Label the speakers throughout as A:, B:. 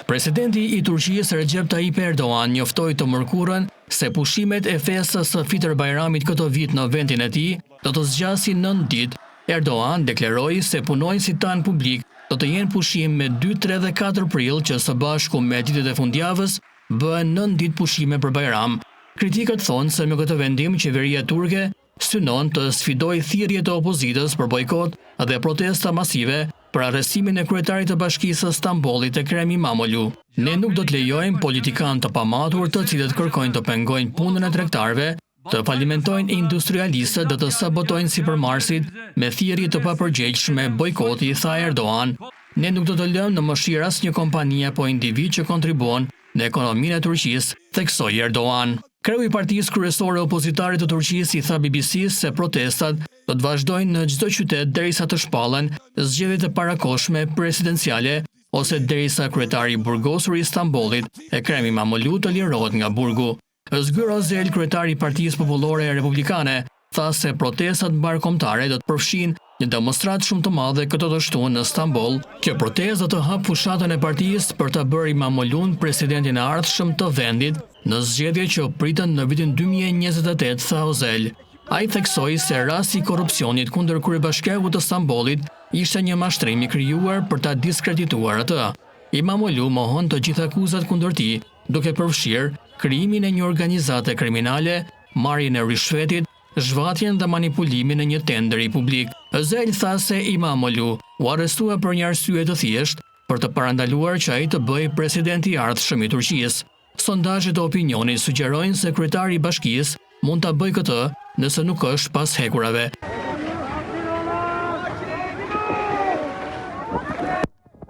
A: Presidenti i Turqisë Recep Tayyip Erdogan njoftoi të mërkurën se pushimet e festës së Fitër Bajramit këto vit në vendin e tij do të zgjasin 9 ditë. Erdogan deklaroi se punonjësit tanë publik do të jenë pushim me 2, 3 dhe 4 prill që së bashku me ditët e fundjavës bëhen 9 ditë pushime për Bajram. Kritikët thonë se me këtë vendim qeveria turke synon të sfidojë thirrjet e opozitës për bojkot dhe protesta masive për arrestimin e kryetarit të Bashkisë së Stambollit Ekrem İmamoğlu. Ne nuk do të lejojmë politikanë të pamatur të cilët kërkojnë të pengojnë punën e tregtarëve, të falimentojnë industrialistët dhe të sabotojnë sipërmarrësit me thirrje të papërgjegjshme bojkoti, tha Erdogan. Ne nuk do të lëmë në mëshirë asnjë kompani apo individ që kontribuon në ekonominë e Turqisë, theksoi Erdogan. Kreu i partisë kryesore opozitare të Turqisë i tha BBC-s se protestat do të vazhdojnë në çdo qytet derisa të shpallen zgjedhjet e parakohshme presidenciale ose derisa kryetari i burgosur i Stambollit, Ekrem İmamoğlu, të lirohet nga burgu. Özgür Özel, kryetari i Partisë Popullore Republikane, tha se protestat mbarkombëtare do të përfshin një demonstratë shumë të madhe këtë të shtunë në Stamboll. Kjo protestë do të hapë fushatën e partisë për ta bërë İmamoğlu'n presidentin e ardhshëm të vendit në zgjedhje që pritën në vitin 2028, tha Özel. Ai theksoi se rasti i korrupsionit kundër kryebashkiakut të Stambollit ishte një mashtrim i krijuar për ta diskredituar atë. İmamoğlu mohon të gjitha akuzat kundër tij, duke përfshirë krijimin e një organizate kriminale, marrjen e rishvetit, zhvatjen dhe manipulimin e një tenderi publik. Özel tha se İmamoğlu u arrestua për një arsye të thjeshtë, për të parandaluar që ai të bëhej presidenti i ardhshëm i Turqisë. Sondazhet e opinionit sugjerojnë se kryetari i bashkisë mund ta bëjë këtë nëse nuk është pas hekurave.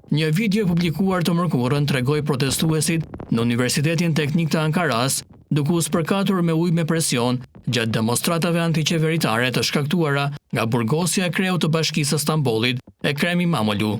A: Një video publikuar të mërkurën tregoi protestuesit në Universitetin Teknik të Ankaras duke u spërkatur me ujë me presion gjatë demonstratave antiqeveritare të shkaktuara nga burgosja e kreut të Bashkisë së Stambollit, Ekrem İmamoğlu.